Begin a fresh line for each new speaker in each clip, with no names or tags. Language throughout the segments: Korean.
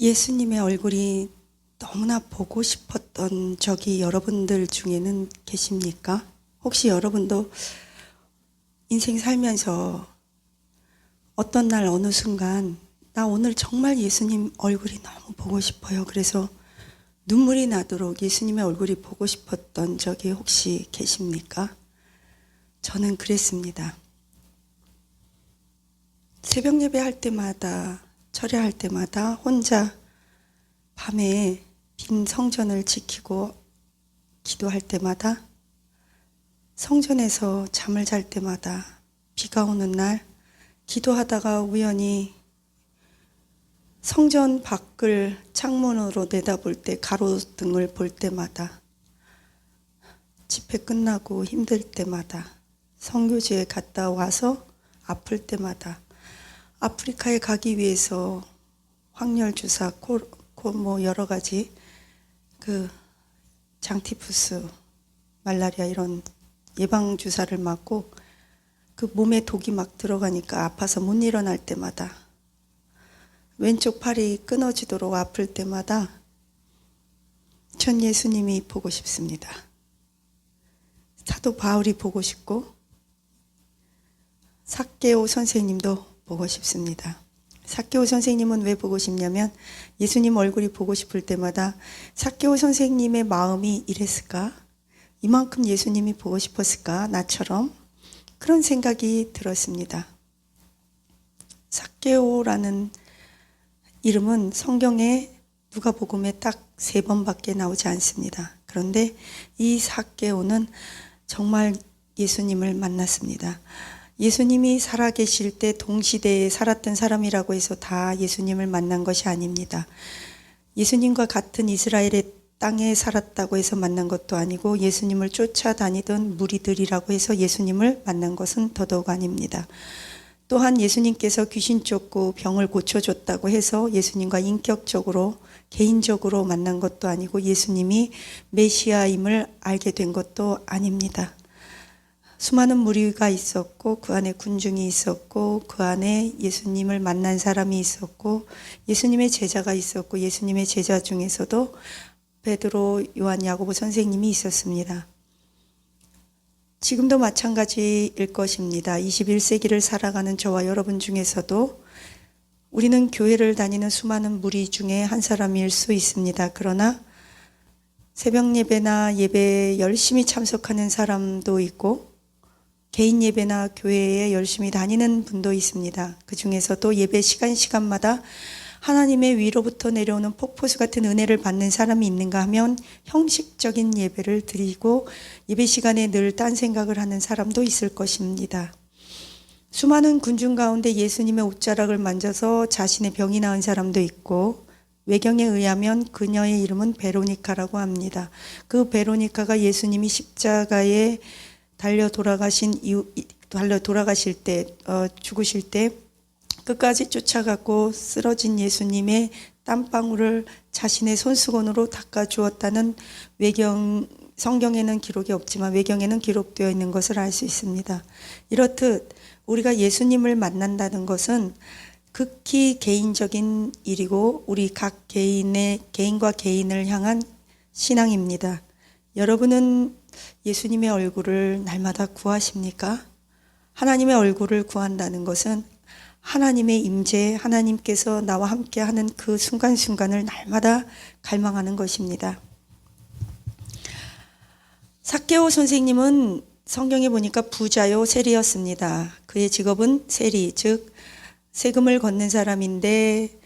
예수님의 얼굴이 너무나 보고 싶었던 적이 여러분들 중에는 계십니까? 혹시 여러분도 인생 살면서 어떤 날 어느 순간 나 오늘 정말 예수님 얼굴이 너무 보고 싶어요. 그래서 눈물이 나도록 예수님의 얼굴이 보고 싶었던 적이 혹시 계십니까? 저는 그랬습니다. 새벽 예배 할 때마다, 철야할 때마다 혼자 밤에 빈 성전을 지키고 기도할 때마다, 성전에서 잠을 잘 때마다, 비가 오는 날 기도하다가 우연히 성전 밖을 창문으로 내다볼 때, 가로등을 볼 때마다, 집회 끝나고 힘들 때마다, 선교지에 갔다 와서 아플 때마다, 아프리카에 가기 위해서 확열 주사, 뭐 여러 가지 장티푸스, 말라리아 이런 예방 주사를 맞고 그 몸에 독이 막 들어가니까 아파서 못 일어날 때마다, 왼쪽 팔이 끊어지도록 아플 때마다 전 예수님이 보고 싶습니다. 사도 바울이 보고 싶고 삭개오 선생님도 보고 싶습니다. 삭개오 선생님은 왜 보고 싶냐면 예수님 얼굴이 보고 싶을 때마다 삭개오 선생님의 마음이 이랬을까? 이만큼 예수님이 보고 싶었을까? 나처럼? 그런 생각이 들었습니다. 삭개오라는 이름은 성경에 누가복음에 딱 3번밖에 나오지 않습니다. 그런데 이 삭개오는 정말 예수님을 만났습니다. 예수님이 살아계실 때 동시대에 살았던 사람이라고 해서 다 예수님을 만난 것이 아닙니다. 예수님과 같은 이스라엘의 땅에 살았다고 해서 만난 것도 아니고 예수님을 쫓아다니던 무리들이라고 해서 예수님을 만난 것은 더더욱 아닙니다. 또한 예수님께서 귀신 쫓고 병을 고쳐줬다고 해서 예수님과 인격적으로 개인적으로 만난 것도 아니고 예수님이 메시아임을 알게 된 것도 아닙니다. 수많은 무리가 있었고 그 안에 군중이 있었고 그 안에 예수님을 만난 사람이 있었고 예수님의 제자가 있었고 예수님의 제자 중에서도 베드로, 요한, 야고보 선생님이 있었습니다. 지금도 마찬가지일 것입니다. 21세기를 살아가는 저와 여러분 중에서도 우리는 교회를 다니는 수많은 무리 중에 한 사람일 수 있습니다. 그러나 새벽 예배나 예배에 열심히 참석하는 사람도 있고 개인 예배나 교회에 열심히 다니는 분도 있습니다. 그 중에서도 예배 시간마다 하나님의 위로부터 내려오는 폭포수 같은 은혜를 받는 사람이 있는가 하면 형식적인 예배를 드리고 예배 시간에 늘 딴 생각을 하는 사람도 있을 것입니다. 수많은 군중 가운데 예수님의 옷자락을 만져서 자신의 병이 나은 사람도 있고 외경에 의하면 그녀의 이름은 베로니카라고 합니다. 그 베로니카가 예수님이 십자가에 달려 돌아가실 때, 죽으실 때 끝까지 쫓아가고 쓰러진 예수님의 땀방울을 자신의 손수건으로 닦아주었다는 성경에는 기록이 없지만 외경에는 기록되어 있는 것을 알 수 있습니다. 이렇듯 우리가 예수님을 만난다는 것은 극히 개인적인 일이고 우리 각 개인과 개인을 향한 신앙입니다. 여러분은 예수님의 얼굴을 날마다 구하십니까? 하나님의 얼굴을 구한다는 것은 하나님의 임재, 하나님께서 나와 함께하는 그 순간순간을 날마다 갈망하는 것입니다. 삭개오 선생님은 성경에 보니까 부자요 세리였습니다. 그의 직업은 세리, 즉 세금을 걷는 사람인데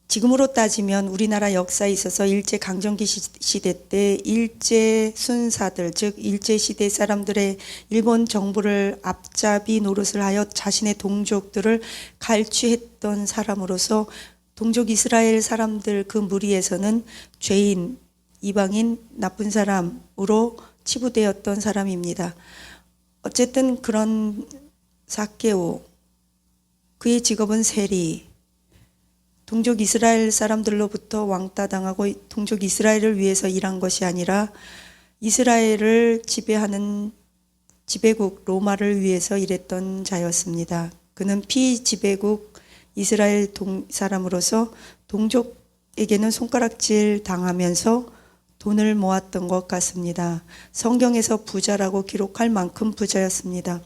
지금으로 따지면 우리나라 역사에 있어서 일제강점기 시대 때 일제 순사들, 즉 일제시대 사람들의 일본 정부를 앞잡이 노릇을 하여 자신의 동족들을 갈취했던 사람으로서 동족 이스라엘 사람들 그 무리에서는 죄인, 이방인, 나쁜 사람으로 치부되었던 사람입니다. 어쨌든 그런 삭개오, 그의 직업은 세리, 동족 이스라엘 사람들로부터 왕따당하고 동족 이스라엘을 위해서 일한 것이 아니라 이스라엘을 지배하는 지배국 로마를 위해서 일했던 자였습니다. 그는 피지배국 이스라엘 사람으로서 동족에게는 손가락질 당하면서 돈을 모았던 것 같습니다. 성경에서 부자라고 기록할 만큼 부자였습니다.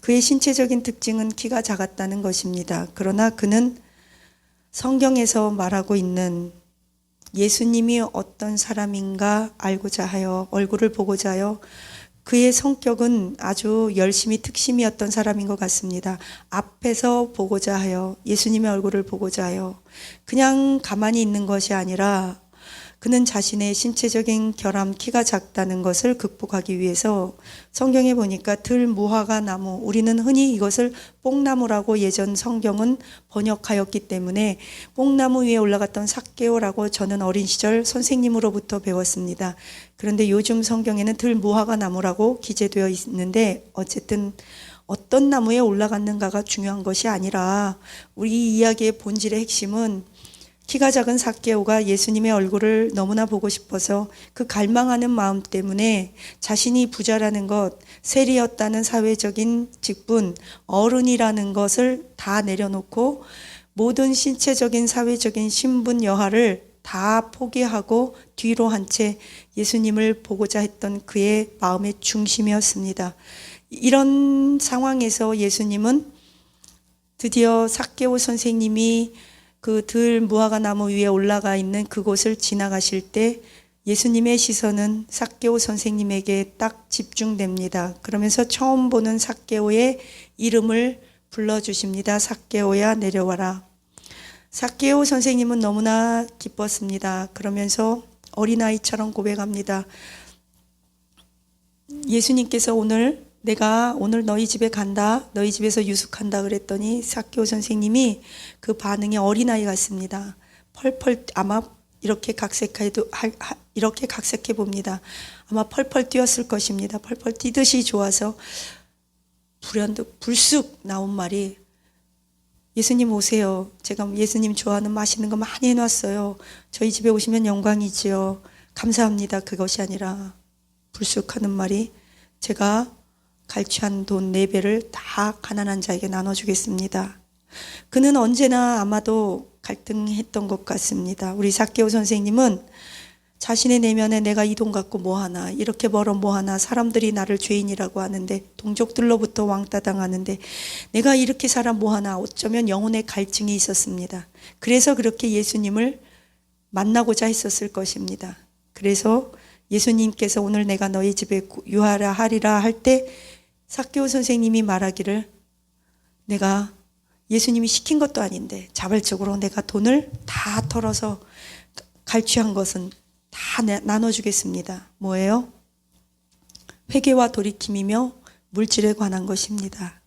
그의 신체적인 특징은 키가 작았다는 것입니다. 그러나 그는 성경에서 말하고 있는 예수님이 어떤 사람인가 알고자 하여, 얼굴을 보고자 하여 그의 성격은 아주 열심히 특심이었던 사람인 것 같습니다. 앞에서 보고자 하여, 예수님의 얼굴을 보고자 하여 그냥 가만히 있는 것이 아니라 그는 자신의 신체적인 결함, 키가 작다는 것을 극복하기 위해서 성경에 보니까 들무화과 나무, 우리는 흔히 이것을 뽕나무라고 예전 성경은 번역하였기 때문에 뽕나무 위에 올라갔던 삭개오라고 저는 어린 시절 선생님으로부터 배웠습니다. 그런데 요즘 성경에는 들무화과 나무라고 기재되어 있는데 어쨌든 어떤 나무에 올라갔는가가 중요한 것이 아니라 우리 이야기의 본질의 핵심은 키가 작은 삭개오가 예수님의 얼굴을 너무나 보고 싶어서 그 갈망하는 마음 때문에 자신이 부자라는 것, 세리였다는 사회적인 직분, 어른이라는 것을 다 내려놓고 모든 신체적인 사회적인 신분 여하를 다 포기하고 뒤로 한 채 예수님을 보고자 했던 그의 마음의 중심이었습니다. 이런 상황에서 예수님은 드디어 삭개오 선생님이 그 들무화과 나무 위에 올라가 있는 그곳을 지나가실 때 예수님의 시선은 삭개오 선생님에게 딱 집중됩니다. 그러면서 처음 보는 삭개오의 이름을 불러주십니다. 삭개오야 내려와라. 삭개오 선생님은 너무나 기뻤습니다. 그러면서 어린아이처럼 고백합니다. 예수님께서 내가 오늘 너희 집에 간다. 너희 집에서 유숙한다 그랬더니 삭개오 선생님이 그 반응이 어린아이 같습니다. 펄펄 아마 이렇게 각색해 봅니다. 아마 펄펄 뛰었을 것입니다. 펄펄 뛰듯이 좋아서 불현듯 불쑥 나온 말이 예수님 오세요. 제가 예수님 좋아하는 맛있는 거 많이 해놨어요. 저희 집에 오시면 영광이지요. 감사합니다. 그것이 아니라 불쑥 하는 말이 제가 갈취한 돈 4배를 다 가난한 자에게 나눠주겠습니다. 그는 언제나 아마도 갈등했던 것 같습니다. 우리 삭개오 선생님은 자신의 내면에 내가 이 돈 갖고 뭐하나, 이렇게 벌어 뭐하나, 사람들이 나를 죄인이라고 하는데, 동족들로부터 왕따 당하는데 내가 이렇게 살아 뭐하나, 어쩌면 영혼의 갈증이 있었습니다. 그래서 그렇게 예수님을 만나고자 했었을 것입니다. 그래서 예수님께서 오늘 내가 너희 집에 유하라 하리라 할 때 삭개오 선생님이 말하기를 내가 예수님이 시킨 것도 아닌데 자발적으로 내가 돈을 다 털어서 갈취한 것은 다 나눠주겠습니다. 뭐예요? 회개와 돌이킴이며 물질에 관한 것입니다.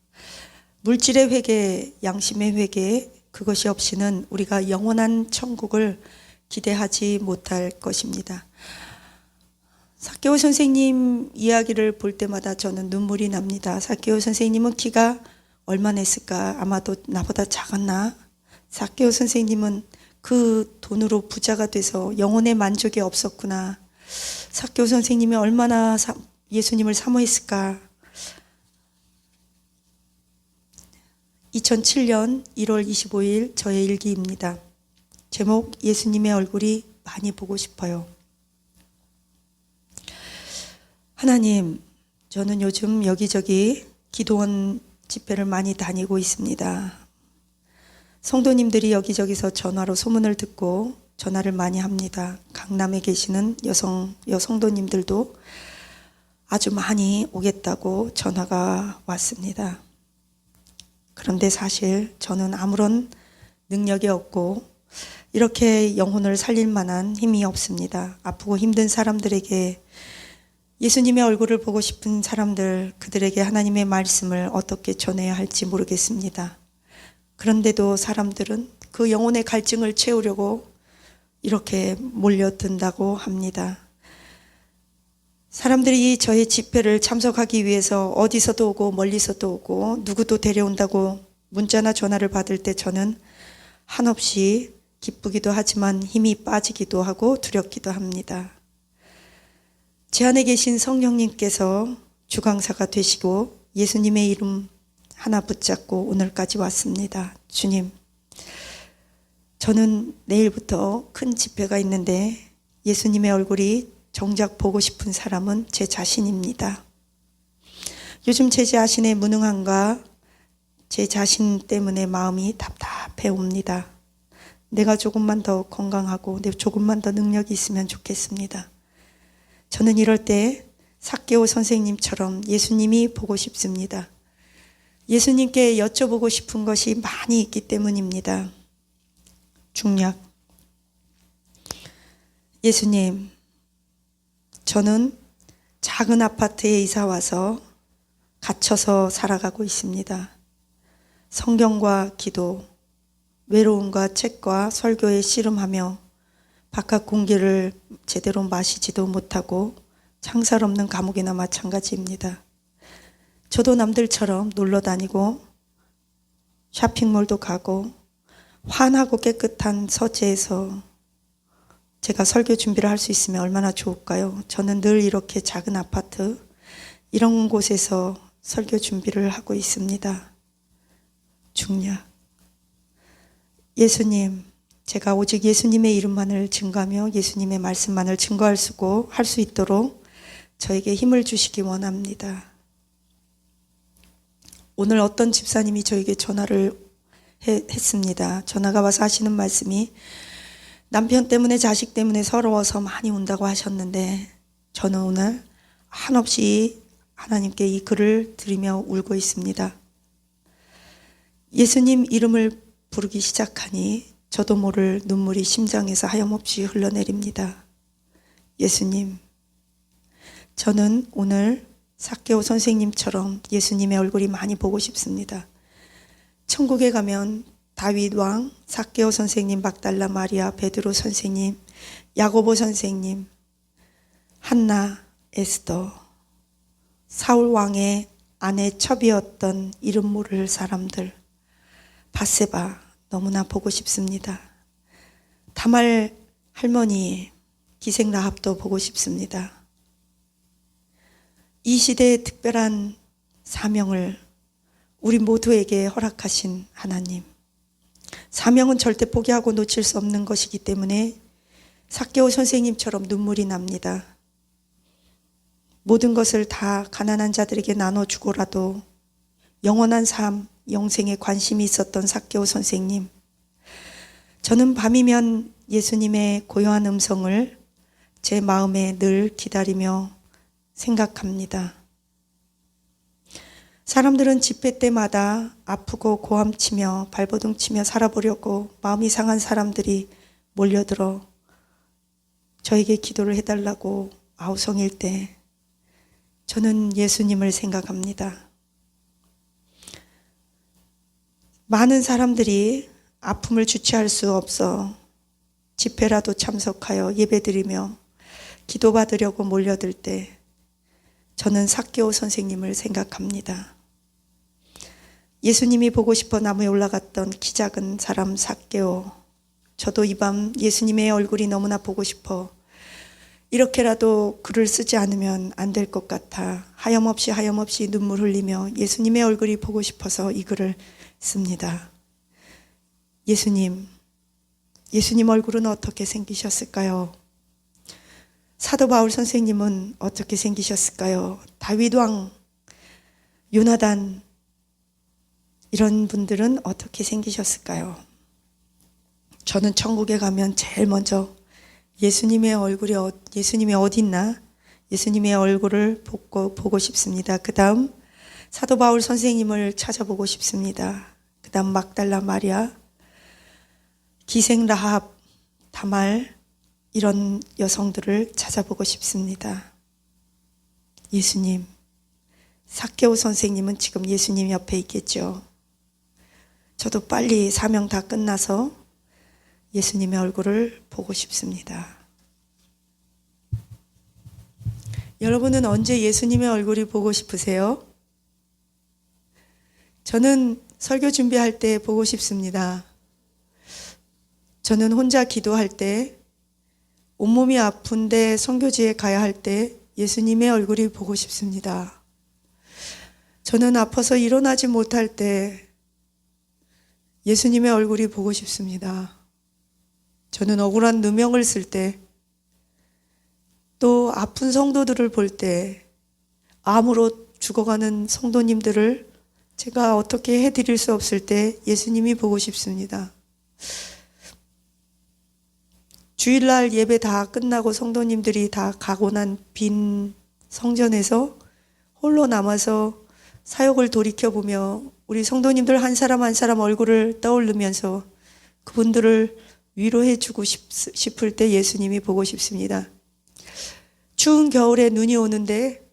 물질의 회개, 양심의 회개, 그것이 없이는 우리가 영원한 천국을 기대하지 못할 것입니다. 삭개오 선생님 이야기를 볼 때마다 저는 눈물이 납니다. 삭개오 선생님은 키가 얼마나 했을까? 아마도 나보다 작았나? 삭개오 선생님은 그 돈으로 부자가 돼서 영혼의 만족이 없었구나. 삭개오 선생님이 얼마나 예수님을 사모했을까? 2007년 1월 25일 저의 일기입니다. 제목 예수님의 얼굴이 많이 보고 싶어요. 하나님, 저는 요즘 여기저기 기도원 집회를 많이 다니고 있습니다. 성도님들이 여기저기서 전화로 소문을 듣고 전화를 많이 합니다. 강남에 계시는 여성도님들도 아주 많이 오겠다고 전화가 왔습니다. 그런데 사실 저는 아무런 능력이 없고 이렇게 영혼을 살릴 만한 힘이 없습니다. 아프고 힘든 사람들에게 예수님의 얼굴을 보고 싶은 사람들, 그들에게 하나님의 말씀을 어떻게 전해야 할지 모르겠습니다. 그런데도 사람들은 그 영혼의 갈증을 채우려고 이렇게 몰려든다고 합니다. 사람들이 저의 집회를 참석하기 위해서 어디서도 오고 멀리서도 오고 누구도 데려온다고 문자나 전화를 받을 때 저는 한없이 기쁘기도 하지만 힘이 빠지기도 하고 두렵기도 합니다. 제 안에 계신 성령님께서 주강사가 되시고 예수님의 이름 하나 붙잡고 오늘까지 왔습니다. 주님, 저는 내일부터 큰 집회가 있는데 예수님의 얼굴이 정작 보고 싶은 사람은 제 자신입니다. 요즘 제 자신의 무능함과 제 자신 때문에 마음이 답답해 옵니다. 내가 조금만 더 건강하고 조금만 더 능력이 있으면 좋겠습니다. 저는 이럴 때 삭개오 선생님처럼 예수님이 보고 싶습니다. 예수님께 여쭤보고 싶은 것이 많이 있기 때문입니다. 중략. 예수님, 저는 작은 아파트에 이사 와서 갇혀서 살아가고 있습니다. 성경과 기도, 외로움과 책과 설교에 씨름하며 바깥 공기를 제대로 마시지도 못하고 창살 없는 감옥이나 마찬가지입니다. 저도 남들처럼 놀러 다니고 쇼핑몰도 가고 환하고 깨끗한 서재에서 제가 설교 준비를 할 수 있으면 얼마나 좋을까요? 저는 늘 이렇게 작은 아파트 이런 곳에서 설교 준비를 하고 있습니다. 중략. 예수님, 제가 오직 예수님의 이름만을 증거하며 예수님의 말씀만을 증거할 수 있도록 저에게 힘을 주시기 원합니다. 오늘 어떤 집사님이 저에게 전화를 했습니다. 전화가 와서 하시는 말씀이 남편 때문에 자식 때문에 서러워서 많이 운다고 하셨는데 저는 오늘 한없이 하나님께 이 글을 드리며 울고 있습니다. 예수님 이름을 부르기 시작하니 저도 모를 눈물이 심장에서 하염없이 흘러내립니다. 예수님, 저는 오늘 삭개오 선생님처럼 예수님의 얼굴이 많이 보고 싶습니다. 천국에 가면 다윗 왕, 삭개오 선생님, 막달라 마리아, 베드로 선생님, 야고보 선생님, 한나, 에스더, 사울 왕의 아내 첩이었던 이름 모를 사람들, 바세바 너무나 보고 싶습니다. 다말 할머니, 기생 라합도 보고 싶습니다. 이 시대의 특별한 사명을 우리 모두에게 허락하신 하나님. 사명은 절대 포기하고 놓칠 수 없는 것이기 때문에 삭개오 선생님처럼 눈물이 납니다. 모든 것을 다 가난한 자들에게 나눠주고라도 영원한 삶, 영생에 관심이 있었던 삭개오 선생님. 저는 밤이면 예수님의 고요한 음성을 제 마음에 늘 기다리며 생각합니다. 사람들은 집회 때마다 아프고 고함치며 발버둥치며 살아보려고 마음이 상한 사람들이 몰려들어 저에게 기도를 해달라고 아우성일 때 저는 예수님을 생각합니다. 많은 사람들이 아픔을 주체할 수 없어 집회라도 참석하여 예배드리며 기도받으려고 몰려들 때 저는 삭개오 선생님을 생각합니다. 예수님이 보고 싶어 나무에 올라갔던 키 작은 사람 삭개오. 저도 이 밤 예수님의 얼굴이 너무나 보고 싶어 이렇게라도 글을 쓰지 않으면 안 될 것 같아 하염없이 눈물 흘리며 예수님의 얼굴이 보고 싶어서 이 글을 씁니다. 예수님 얼굴은 어떻게 생기셨을까요? 사도 바울 선생님은 어떻게 생기셨을까요? 다윗 왕, 요나단 이런 분들은 어떻게 생기셨을까요? 저는 천국에 가면 제일 먼저 예수님이 어디 있나? 예수님의 얼굴을 보고 싶습니다. 그 다음 사도 바울 선생님을 찾아보고 싶습니다. 그 다음 막달라 마리아, 기생 라합, 다말 이런 여성들을 찾아보고 싶습니다. 예수님, 삭개오 선생님은 지금 예수님 옆에 있겠죠. 저도 빨리 사명 다 끝나서 예수님의 얼굴을 보고 싶습니다. 여러분은 언제 예수님의 얼굴이 보고 싶으세요? 저는 설교 준비할 때 보고 싶습니다. 저는 혼자 기도할 때, 온몸이 아픈데 선교지에 가야 할 때 예수님의 얼굴이 보고 싶습니다. 저는 아파서 일어나지 못할 때 예수님의 얼굴이 보고 싶습니다. 저는 억울한 누명을 쓸 때, 또 아픈 성도들을 볼 때, 암으로 죽어가는 성도님들을 제가 어떻게 해드릴 수 없을 때 예수님이 보고 싶습니다. 주일날 예배 다 끝나고 성도님들이 다 가고 난 빈 성전에서 홀로 남아서 사역을 돌이켜보며 우리 성도님들 한 사람 한 사람 얼굴을 떠올리면서 그분들을 위로해주고 싶을 때 예수님이 보고 싶습니다. 추운 겨울에 눈이 오는데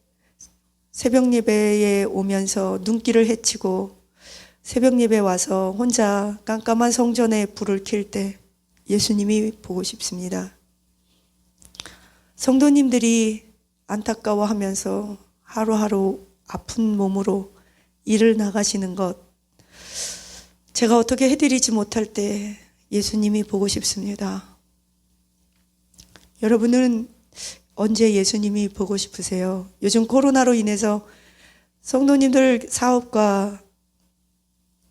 새벽 예배에 오면서 눈길을 헤치고 새벽 예배 와서 혼자 깜깜한 성전에 불을 켤 때 예수님이 보고 싶습니다. 성도님들이 안타까워하면서 하루하루 아픈 몸으로 일을 나가시는 것, 제가 어떻게 해드리지 못할 때 예수님이 보고 싶습니다. 여러분은 언제 예수님이 보고 싶으세요? 요즘 코로나로 인해서 성도님들 사업과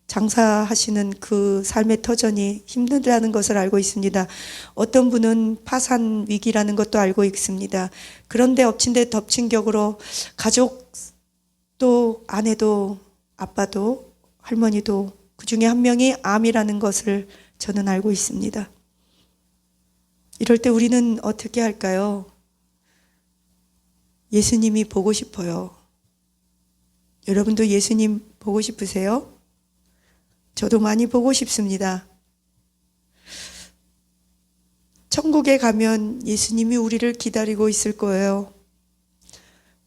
장사하시는 그 삶의 터전이 힘들다는 것을 알고 있습니다. 어떤 분은 파산 위기라는 것도 알고 있습니다. 그런데 엎친 데 덮친 격으로 가족도 아내도 아빠도 할머니도 그 중에 한 명이 암이라는 것을 저는 알고 있습니다. 이럴 때 우리는 어떻게 할까요? 예수님이 보고 싶어요. 여러분도 예수님 보고 싶으세요? 저도 많이 보고 싶습니다. 천국에 가면 예수님이 우리를 기다리고 있을 거예요.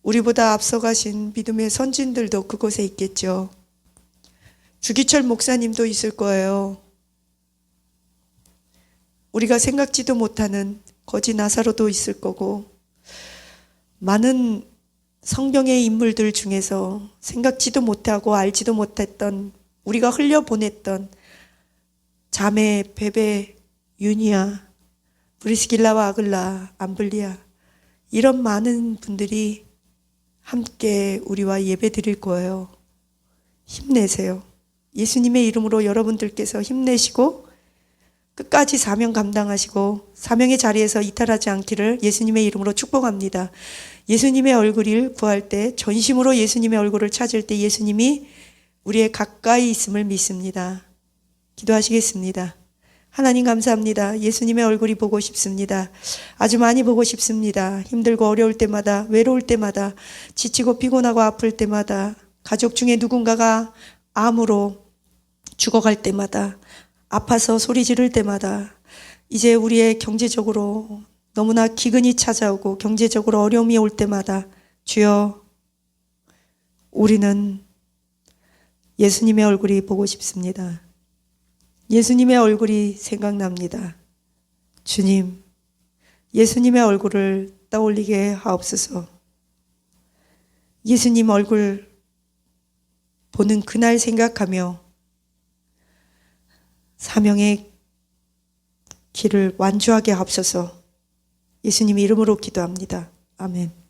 우리보다 앞서가신 믿음의 선진들도 그곳에 있겠죠. 주기철 목사님도 있을 거예요. 우리가 생각지도 못하는 거지 나사로도 있을 거고, 많은 성경의 인물들 중에서 생각지도 못하고 알지도 못했던, 우리가 흘려보냈던 자매 베베, 유니아, 브리스길라와 아글라, 암블리아, 이런 많은 분들이 함께 우리와 예배 드릴 거예요. 힘내세요. 예수님의 이름으로 여러분들께서 힘내시고 끝까지 사명 감당하시고 사명의 자리에서 이탈하지 않기를 예수님의 이름으로 축복합니다. 예수님의 얼굴을 구할 때, 전심으로 예수님의 얼굴을 찾을 때 예수님이 우리의 가까이 있음을 믿습니다. 기도하시겠습니다. 하나님 감사합니다. 예수님의 얼굴이 보고 싶습니다. 아주 많이 보고 싶습니다. 힘들고 어려울 때마다, 외로울 때마다, 지치고 피곤하고 아플 때마다, 가족 중에 누군가가 암으로 죽어갈 때마다, 아파서 소리 지를 때마다, 이제 우리의 경제적으로 너무나 기근이 찾아오고 경제적으로 어려움이 올 때마다 주여, 우리는 예수님의 얼굴이 보고 싶습니다. 예수님의 얼굴이 생각납니다. 주님, 예수님의 얼굴을 떠올리게 하옵소서. 예수님 얼굴 보는 그날 생각하며 사명의 길을 완주하게 하옵소서. 예수님 이름으로 기도합니다. 아멘.